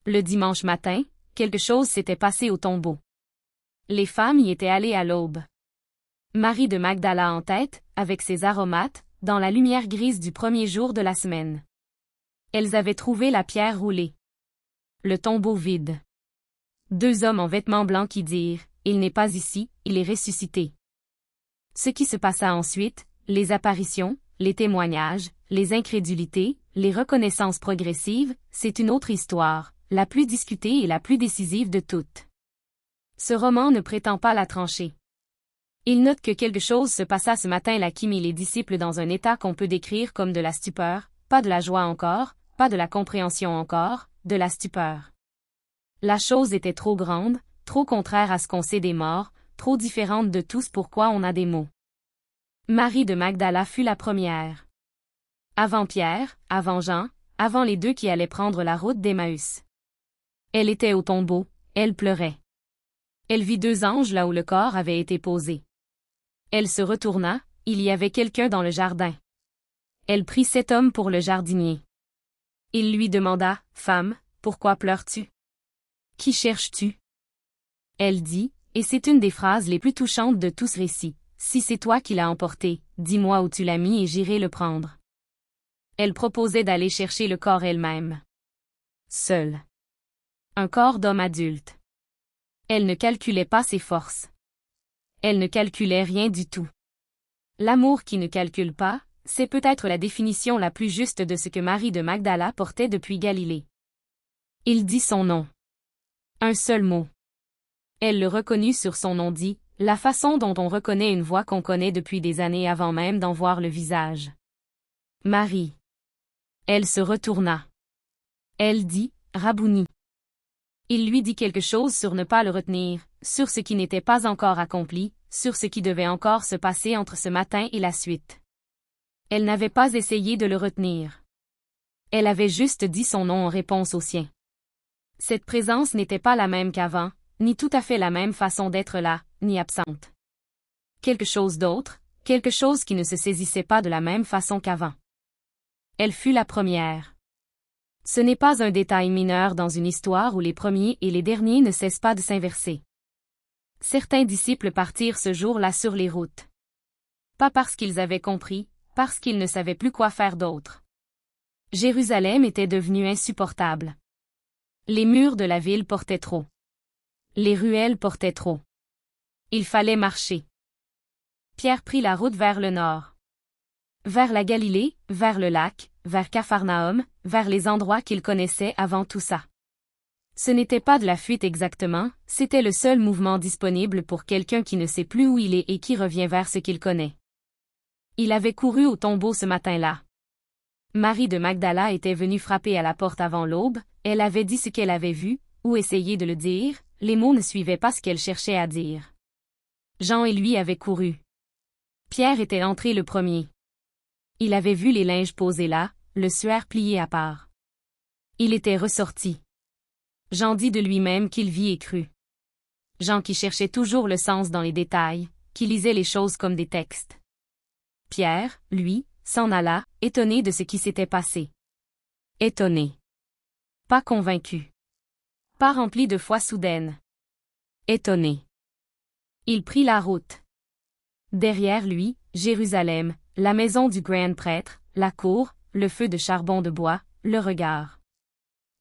Le dimanche matin, quelque chose s'était passé au tombeau. Les femmes y étaient allées à l'aube. Marie de Magdala en tête, avec ses aromates, dans la lumière grise du premier jour de la semaine. Elles avaient trouvé la pierre roulée. Le tombeau vide. 2 hommes en vêtements blancs qui dirent « Il n'est pas ici, il est ressuscité ». Ce qui se passa ensuite, les apparitions, les témoignages, les incrédulités, les reconnaissances progressives, c'est une autre histoire, la plus discutée et la plus décisive de toutes. Ce roman ne prétend pas la trancher. Il note que quelque chose se passa ce matin-là qui mit les disciples dans un état qu'on peut décrire comme de la stupeur, pas de la joie encore, pas de la compréhension encore, de la stupeur. La chose était trop grande, trop contraire à ce qu'on sait des morts, trop différente de tout ce pourquoi on a des mots. Marie de Magdala fut la première. Avant Pierre, avant Jean, avant les 2 qui allaient prendre la route d'Emmaüs. Elle était au tombeau, elle pleurait. Elle vit 2 anges là où le corps avait été posé. Elle se retourna, il y avait quelqu'un dans le jardin. Elle prit cet homme pour le jardinier. Il lui demanda, « Femme, pourquoi pleures-tu? Qui cherches-tu? » Elle dit, et c'est une des phrases les plus touchantes de tout ce récit, « Si c'est toi qui l'as emporté, dis-moi où tu l'as mis et j'irai le prendre. » Elle proposait d'aller chercher le corps elle-même. Seule. Un corps d'homme adulte. Elle ne calculait pas ses forces. Elle ne calculait rien du tout. L'amour qui ne calcule pas, c'est peut-être la définition la plus juste de ce que Marie de Magdala portait depuis Galilée. Il dit son nom. Un seul mot. Elle le reconnut sur son nom dit, la façon dont on reconnaît une voix qu'on connaît depuis des années avant même d'en voir le visage. Marie. Elle se retourna. Elle dit, Rabouni. Il lui dit quelque chose sur ne pas le retenir, sur ce qui n'était pas encore accompli, sur ce qui devait encore se passer entre ce matin et la suite. Elle n'avait pas essayé de le retenir. Elle avait juste dit son nom en réponse au sien. Cette présence n'était pas la même qu'avant, ni tout à fait la même façon d'être là, ni absente. Quelque chose d'autre, quelque chose qui ne se saisissait pas de la même façon qu'avant. Elle fut la première. Ce n'est pas un détail mineur dans une histoire où les premiers et les derniers ne cessent pas de s'inverser. Certains disciples partirent ce jour-là sur les routes. Pas parce qu'ils avaient compris, parce qu'ils ne savaient plus quoi faire d'autre. Jérusalem était devenue insupportable. Les murs de la ville portaient trop. Les ruelles portaient trop. Il fallait marcher. Pierre prit la route vers le nord. Vers la Galilée, vers le lac, vers Capharnaüm, vers les endroits qu'il connaissait avant tout ça. Ce n'était pas de la fuite exactement, c'était le seul mouvement disponible pour quelqu'un qui ne sait plus où il est et qui revient vers ce qu'il connaît. Il avait couru au tombeau ce matin-là. Marie de Magdala était venue frapper à la porte avant l'aube, elle avait dit ce qu'elle avait vu, ou essayé de le dire, les mots ne suivaient pas ce qu'elle cherchait à dire. Jean et lui avaient couru. Pierre était entré le premier. Il avait vu les linges posés là, le suaire plié à part. Il était ressorti. Jean dit de lui-même qu'il vit et crut. Jean qui cherchait toujours le sens dans les détails, qui lisait les choses comme des textes. Pierre, lui, s'en alla, étonné de ce qui s'était passé. Étonné. Pas convaincu. Pas rempli de foi soudaine. Étonné. Il prit la route. Derrière lui, Jérusalem, la maison du grand prêtre, la cour, le feu de charbon de bois, le regard.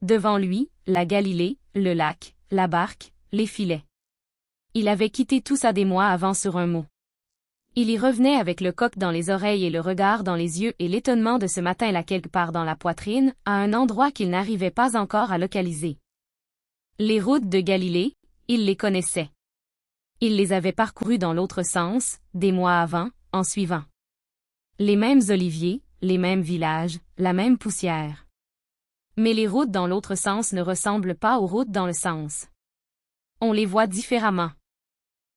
Devant lui, la Galilée, le lac, la barque, les filets. Il avait quitté tout ça des mois avant sur un mot. Il y revenait avec le coq dans les oreilles et le regard dans les yeux et l'étonnement de ce matin-là quelque part dans la poitrine, à un endroit qu'il n'arrivait pas encore à localiser. Les routes de Galilée, il les connaissait. Il les avait parcourues dans l'autre sens, des mois avant, en suivant. Les mêmes oliviers, les mêmes villages, la même poussière. Mais les routes dans l'autre sens ne ressemblent pas aux routes dans le sens. On les voit différemment.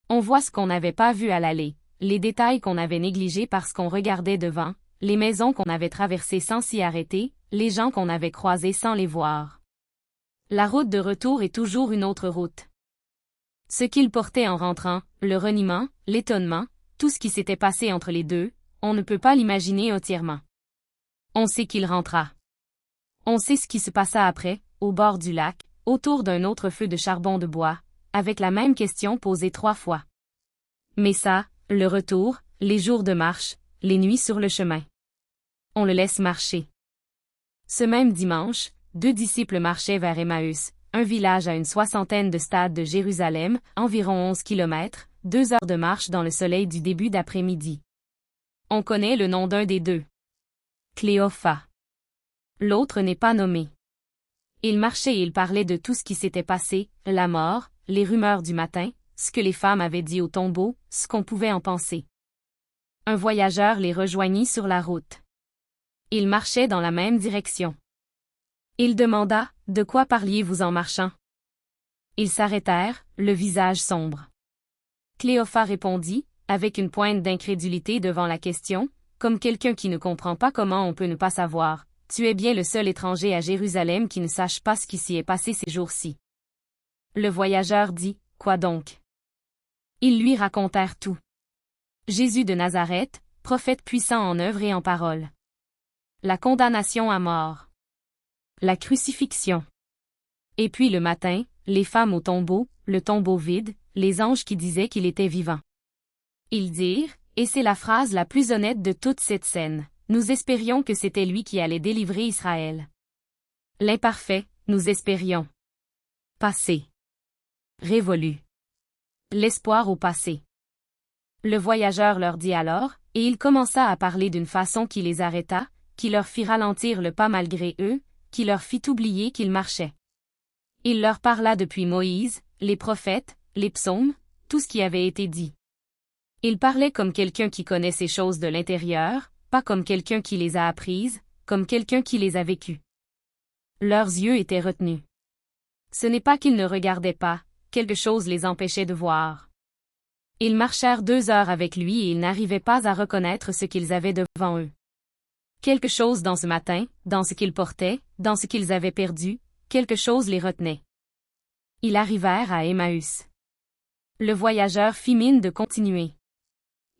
On voit ce qu'on n'avait pas vu à l'aller, les détails qu'on avait négligés parce qu'on regardait devant, les maisons qu'on avait traversées sans s'y arrêter, les gens qu'on avait croisés sans les voir. La route de retour est toujours une autre route. Ce qu'il portait en rentrant, le reniement, l'étonnement, tout ce qui s'était passé entre les deux, on ne peut pas l'imaginer entièrement. On sait qu'il rentra. On sait ce qui se passa après, au bord du lac, autour d'un autre feu de charbon de bois, avec la même question posée 3 fois. Messa, le retour, les jours de marche, les nuits sur le chemin. On le laisse marcher. Ce même dimanche, 2 disciples marchaient vers Emmaüs, un village à une 60aine de stades de Jérusalem, environ 11 kilomètres, 2 heures de marche dans le soleil du début d'après-midi. On connaît le nom d'un des deux. Cléophas. L'autre n'est pas nommé. Il marchait et il parlait de tout ce qui s'était passé, la mort, les rumeurs du matin, ce que les femmes avaient dit au tombeau, ce qu'on pouvait en penser. Un voyageur les rejoignit sur la route. Ils marchaient dans la même direction. Il demanda, « De quoi parliez-vous en marchant ?» Ils s'arrêtèrent, le visage sombre. Cléophas répondit, avec une pointe d'incrédulité devant la question, comme quelqu'un qui ne comprend pas comment on peut ne pas savoir. « Tu es bien le seul étranger à Jérusalem qui ne sache pas ce qui s'y est passé ces jours-ci. » Le voyageur dit, « Quoi donc ?» Ils lui racontèrent tout. Jésus de Nazareth, prophète puissant en œuvre et en parole. La condamnation à mort. La crucifixion. Et puis le matin, les femmes au tombeau, le tombeau vide, les anges qui disaient qu'il était vivant. Ils dirent, et c'est la phrase la plus honnête de toute cette scène, « Nous espérions que c'était lui qui allait délivrer Israël. » L'imparfait, nous espérions. Passé. Révolu. L'espoir au passé. Le voyageur leur dit alors, et il commença à parler d'une façon qui les arrêta, qui leur fit ralentir le pas malgré eux, qui leur fit oublier qu'ils marchaient. Il leur parla depuis Moïse, les prophètes, les psaumes, tout ce qui avait été dit. Il parlait comme quelqu'un qui connaît ces choses de l'intérieur, pas comme quelqu'un qui les a apprises, comme quelqu'un qui les a vécues. Leurs yeux étaient retenus. Ce n'est pas qu'ils ne regardaient pas, quelque chose les empêchait de voir. Ils marchèrent 2 heures avec lui et ils n'arrivaient pas à reconnaître ce qu'ils avaient devant eux. Quelque chose dans ce matin, dans ce qu'ils portaient, dans ce qu'ils avaient perdu, quelque chose les retenait. Ils arrivèrent à Emmaüs. Le voyageur fit mine de continuer.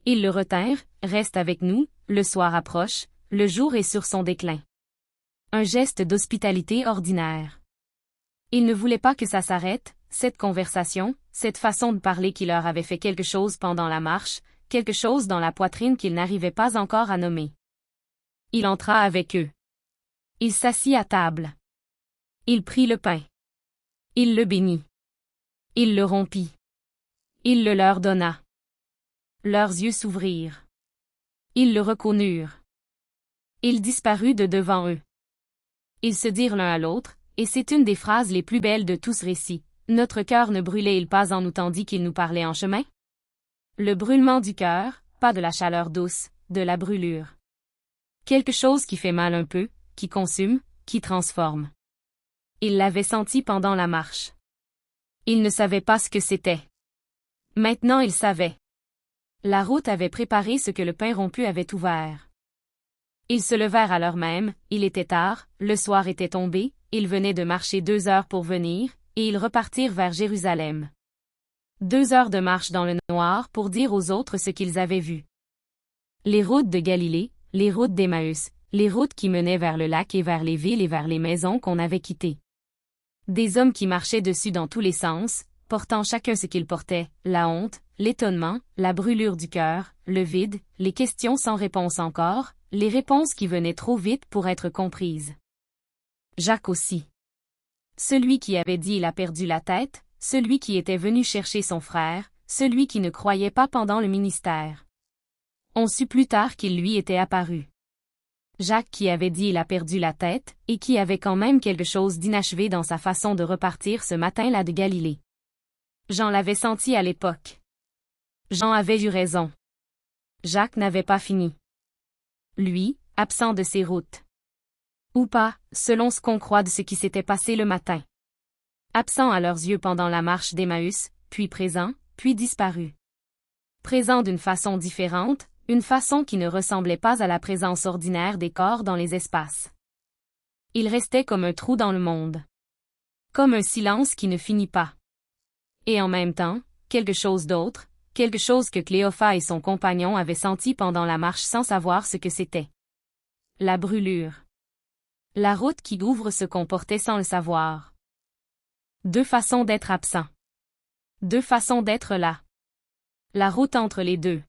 Ils le retinrent, « Reste avec nous, le soir approche, le jour est sur son déclin. » Un geste d'hospitalité ordinaire. Ils ne voulaient pas que ça s'arrête, cette conversation, cette façon de parler qui leur avait fait quelque chose pendant la marche, quelque chose dans la poitrine qu'ils n'arrivaient pas encore à nommer. Il entra avec eux. Il s'assit à table. Il prit le pain. Il le bénit. Il le rompit. Il le leur donna. Leurs yeux s'ouvrirent. Ils le reconnurent. Il disparut de devant eux. Ils se dirent l'un à l'autre, et c'est une des phrases les plus belles de tout ce récit. Notre cœur ne brûlait-il pas en nous tandis qu'il nous parlait en chemin? Le brûlement du cœur, pas de la chaleur douce, de la brûlure. Quelque chose qui fait mal un peu, qui consume, qui transforme. Il l'avait senti pendant la marche. Il ne savait pas ce que c'était. Maintenant il savait. La route avait préparé ce que le pain rompu avait ouvert. Ils se levèrent à l'heure même, il était tard, le soir était tombé, ils venaient de marcher 2 heures pour venir, et ils repartirent vers Jérusalem. 2 heures de marche dans le noir pour dire aux autres ce qu'ils avaient vu. Les routes de Galilée, les routes d'Emmaüs, les routes qui menaient vers le lac et vers les villes et vers les maisons qu'on avait quittées. Des hommes qui marchaient dessus dans tous les sens, portant chacun ce qu'ils portaient, la honte, l'étonnement, la brûlure du cœur, le vide, les questions sans réponse encore, les réponses qui venaient trop vite pour être comprises. Jacques aussi. Celui qui avait dit il a perdu la tête, celui qui était venu chercher son frère, celui qui ne croyait pas pendant le ministère. On sut plus tard qu'il lui était apparu. Jacques qui avait dit il a perdu la tête, et qui avait quand même quelque chose d'inachevé dans sa façon de repartir ce matin-là de Galilée. Jean l'avait senti à l'époque. Jean avait eu raison. Jacques n'avait pas fini. Lui, absent de ses routes. Ou pas, selon ce qu'on croit de ce qui s'était passé le matin. Absent à leurs yeux pendant la marche d'Emmaüs, puis présent, puis disparu. Présent d'une façon différente, une façon qui ne ressemblait pas à la présence ordinaire des corps dans les espaces. Il restait comme un trou dans le monde. Comme un silence qui ne finit pas. Et en même temps, quelque chose d'autre, quelque chose que Cléophas et son compagnon avaient senti pendant la marche sans savoir ce que c'était. La brûlure. La route qui ouvre se comportait sans le savoir. Deux façons d'être absent. Deux façons d'être là. La route entre les deux.